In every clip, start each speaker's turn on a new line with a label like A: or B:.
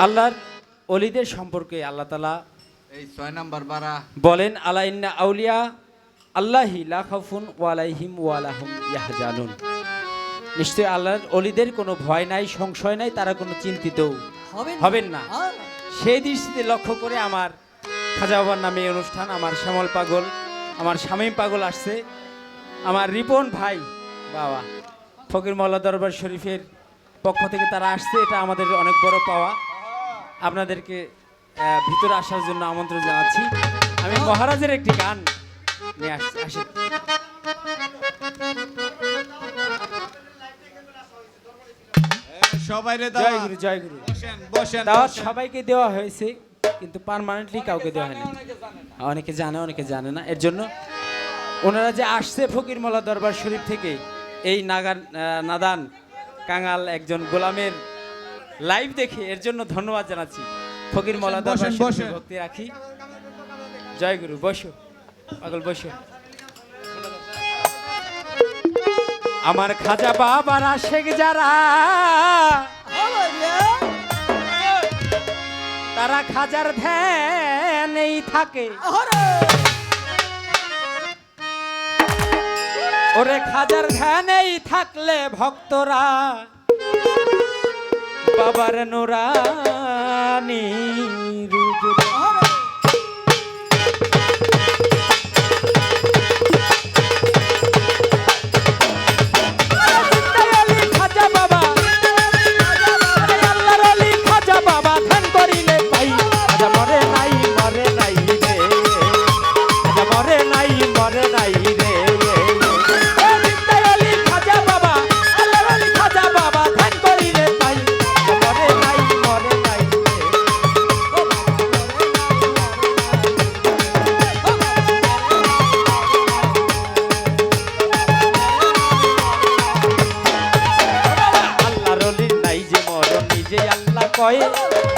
A: আল্লাহর ওলিদের সম্পর্কে আল্লাহ তাআলা
B: এই 6 নাম্বার বারা
A: বলেন আলা ইন্না আউলিয়া আল্লাহি লা খাউফুন ওয়ালাইহিম ওয়ালাহুম ইয়াহজানুন। নিশ্চয় আল্লাহর ওলিদের কোনো ভয় নাই, সংশয় নাই, তারা কোনো চিন্তিত হবেন না। সেই দৃষ্টিতে লক্ষ্য করে আমার খাজা বাবার নামে এই অনুষ্ঠান, আমার শ্যামল পাগল, আমার শামীম পাগল আসছে, আমার রিপন ভাই বাবা ফকির মোল্লা দরবার শরীফের পক্ষ থেকে তারা আসছে, এটা আমাদের অনেক বড় পাওয়া। আপনাদেরকে ভিতরে আসার জন্য আমন্ত্রণ জানাচ্ছি। আমি মহারাজের একটি গান নিয়ে আসি।
B: সবাইরে
A: জয় গুরু, জয় গুরু।
B: বসেন
A: দাওয়াত সবাইকে দেওয়া হয়েছে, কিন্তু পার্মানেন্টলি কাউকে দেওয়া হয়নি। অনেকে জানে, অনেকে জানে না। এর জন্য ওনারা যে আসছে ফকির মোল্লা দরবার শরীফ থেকে, এই নাদান কাঙাল একজন গোলামের লাইভ দেখে, এর জন্য ধন্যবাদ জানাচ্ছি। ফকির মোল্লা দরবার শরীফে ভক্তি রাখি। জয় গুরু। বসো পাগল, বসো। আমার খাজা বাবার আশেক যারা, তারা খাজার ধ্যানেই থাকে। ওরে খাজার ধ্যানেই থাকলে ভক্তরা বাবার নুরানি রূপ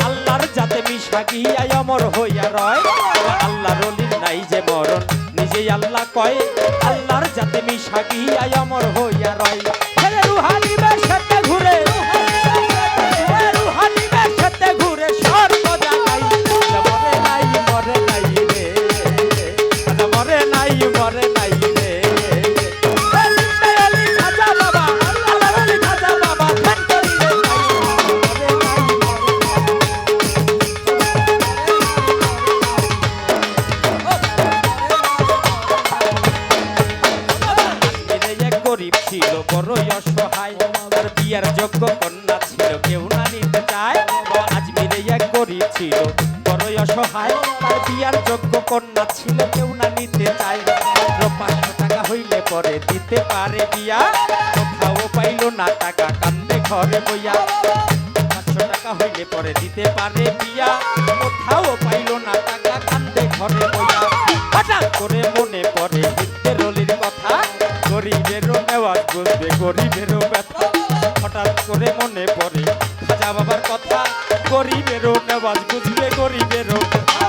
A: আল্লাহর যাতে মিশা গিয়া অমর হইয়া রয়। আল্লাহর ওলির নাই যে মরণ, নিজেই আল্লাহ কয় আল্লাহর যাতে মিশা গিয়া অমর হইয়া রয়। রুহানি বেশতে ঘুরে, রুহানি বেশতে ঘুরে স্বর্গ জাগাই। মরে নাই, মরে নাই রে, মরে নাই, মরে নাই রে। খাজা বাবা, আল্লাহর ওলি খাজা বাবা ধ্যান করিলে পাই। গরিব ছিল বড়ই অসহায়, তার বিয়ার যোগ্য কন্যা ছিল কেউ না নিতে চায়। আজমিরে এক গরিব ছিল বড়ই অসহায়, তার বিয়ার যোগ্য কন্যা ছিল কেউ না নিতে চায়। 500 টাকা হইলে পরে দিতে পারে বিয়া, কোথাও পাইল না টাকা কান্দে ঘরে বইয়া। 500 টাকা হইলে পরে দিতে পারে বিয়া, কোথাও পাইল না টাকা কান্দে ঘরে বইয়া। হঠাৎ করে মনে পড়ে হিন্দের রলির কথা, গরিবেরও নেওয়াজ বুঝবে গরিবেরও ব্যথা। হঠাৎ করে মনে পড়ে খাজা বাবার কথা, গরিবেরও নেওয়াজ বুঝবে গরিবেরও ব্যথা।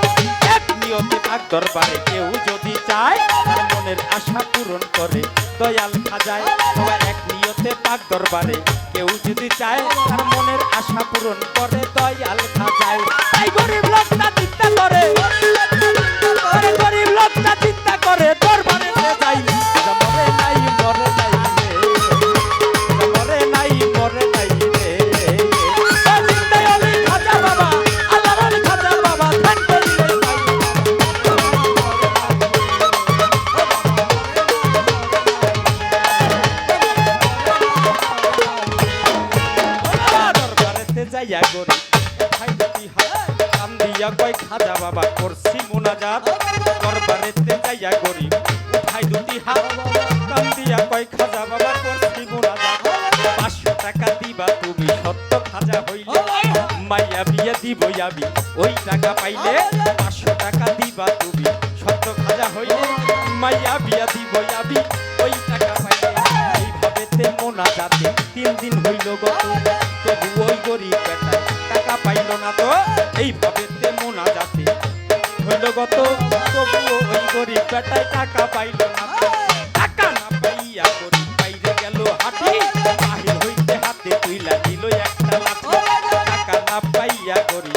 A: এক নিয়তে পাক দরবারে কেউ যদি চায়, তার মনের আশা পূরণ করে দয়াল খাজায়। এক নিয়তে পাক দরবারে কেউ যদি চায়, তার মনের আশা পূরণ করে দয়াল খাজায়। এই গরিব লোকটা চিন্তা করে, গরিব লোকটা চিন্তা করে দরবারে যাই। মরে নাই, মরে নাই রে, মরে নাই, মরে নাই রে। খাজা বাবা, আল্লাহর খাজা বাবা ধ্যান করিলে পাই। দরবারেতে যাইয়া গরিব ভাই দুটি হাত কান দিয়া কয় খাজা বাবা করছি মুনাজাত। দরবারেতে যাইয়া গরিব উঠাই দুটি হাত কান দিয়া কয় খাজা বাবা করছি মুনাজাত। 500 টাকা দিবা তুমি সত্য খাজা হইলে, মাইয়া বিয়া দিব আমি ওই টাকা পাইলে। 500 টাকা দিবা তুমি সত্য খাজা হইলে, মাইয়া বিয়া দিব আমি ওই টাকা পাইলে। এইভাবে তে মুনাজাতে 3 দিন হইল গত, তবু ওই গরিব বেটায় টাকা পাইল না তো। এইভাবে তে মুনাজাতে হইল গত, তবু ওই গরিব বেটায় টাকা পাইল না তো। টাকা না পাইয়া গরিব বাইরে গেল হাঁটি, বাহির হইতে হাতে তুইলা দিল একটা লাঠি। টাকা না পাইয়া গরিব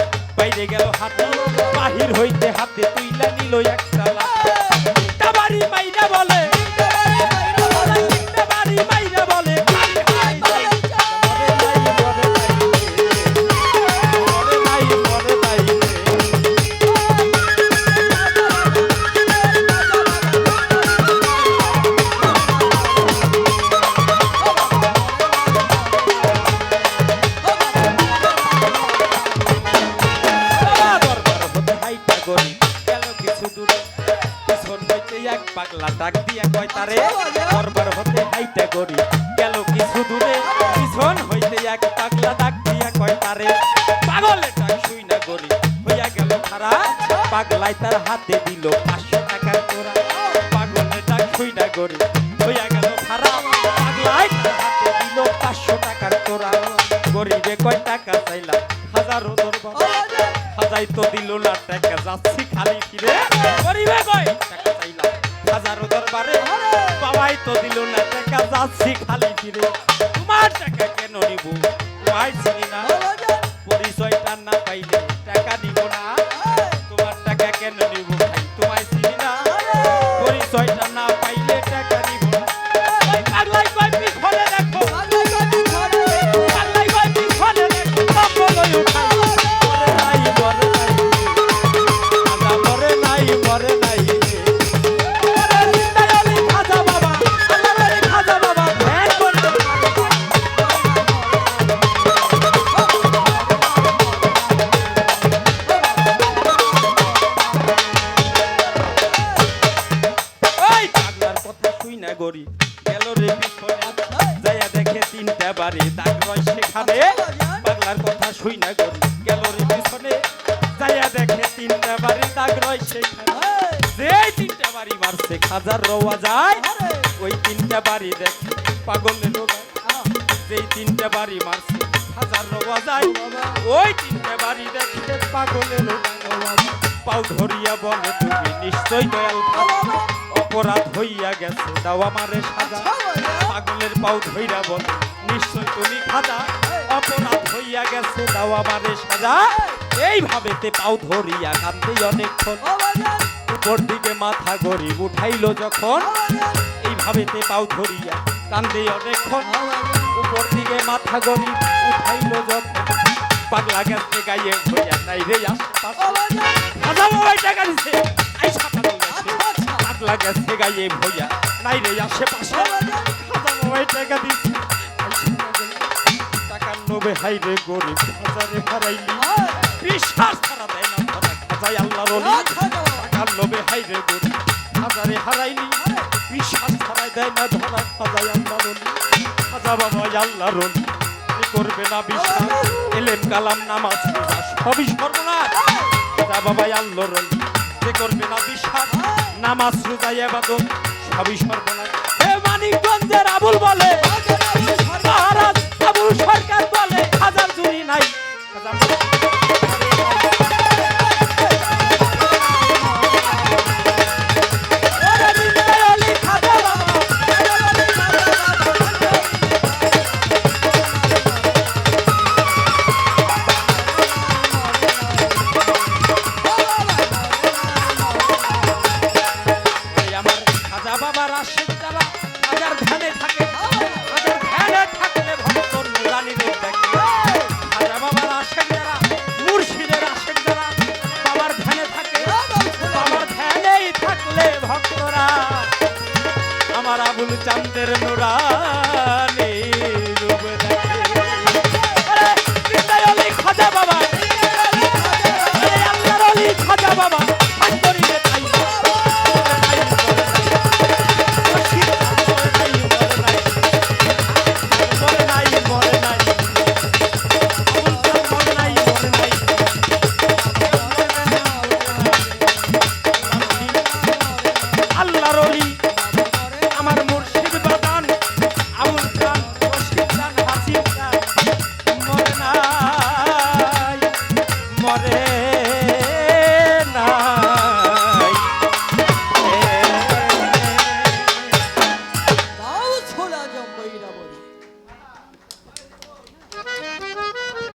A: দরবার হতে হাইটা গরি গেল কিছু দূরে পিছন হইতে এক পাগলা ডাক দিয়া কয় তারে পাগলে ডাক শুই না গরি হইয়া গেল খারা পাগলাই তার হাতে দিল 500 টাকার তোরা পাগলে ডাক শুই না গরি হইয়া গেল খারা পাগলাই তার হাতে দিল 500 টাকার তোরা গরিবে কয় টাকা চাইলা হাজারো দরবার হাজাই তো দিল না টাকা যাচ্ছি খালি ফিরে গরিবে কয় টাকা চাইলা হাজারো দরবারে বাবাই তো দিল না টাকা যাচ্ছি খালি ফিরে তোমার টাকা কেন নিব তোমায় চিনি না পরিচয়টা না পাইলে টাকা দিব না তোমার টাকা কেন নিব ভাই তোমায় চিনি না পরিচয়টা না পাইলে টাকা দিব না ওই পাগলাই কয় পিছনে দেখো পাগলাই কয় পিছনে দেখো কম্বল উঠাই মরে নাই মরে নাই গরি গেল রে পিছনে যাইয়া দেখে 3টা বাড়ি দাগ রয় সেখানে পাগলার কথা শুই না গরি গেল রে পিছনে যাইয়া দেখে 3টা বাড়ি দাগ রয় সেখানে যে 3টা বাড়ি মারছে খাজার রওয়া যায় ওই 3টা বাড়ি দেখে পাগলের রোগায় যেই 3টা বাড়ি মারছে খাজার রওয়া যায় ওই 3টা বাড়ি দেখে পাগলের রোগায় পাও ধরিয়া বলে তুমি নিশ্চয় দয়াল অপরাধ হইয়া গেছে দাও আমারে সাজা পাগলের পাও ধইরা বলে নিশ্চয় তুমি খাজা অপরাধ হইয়া গেছে দাও আমারে সাজা এইভাবেতে পাও ধরিয়া কান্দে অনেকক্ষণ উপর দিকে মাথা গরিব উঠাইলো যখন এইভাবেতে পাও ধরিয়া কান্দে অনেকক্ষণ উপর দিকে মাথা গরিব উঠাইলো যখন পাগলা গেছে গায়ে হইয়া নাই রে আশেপাশে খাজা বাবাই টাকা দিছে আইসা পাগল গেছে পাগলা গেছে গায়ে ভইয়া নাই রে আশেপাশে খাজা বাবাই টাকা দিছে টাকার লোভে হাই রে গরিব হাজারে হারাইলি বিশ্বাস ছাড়া দেয় না ধরা খাজাই আল্লাহর ওলি টাকার লোভে হাই রে গরিব হাজারে হারাইলি বিশ্বাস ছাড়া দেয় না ধরা খাজাই আল্লাহর ওলি খাজা বাবাই আল্লাহর ওলি করবে না বিশ্বাস এলেম কালাম নামাজ রোজা সবই সর্বনাশ খাজা বাবাই আল্লাহর ওলি যে করবে না বিশ্বাস নামাজ রোজা ইবাদত সবই সর্বনাশ হে মানিকগঞ্জের আবুল বলে মহারাজ আবুল সরকার বলে হাজার জুড়ি নাই আমার আবুল চান্দের নুরানি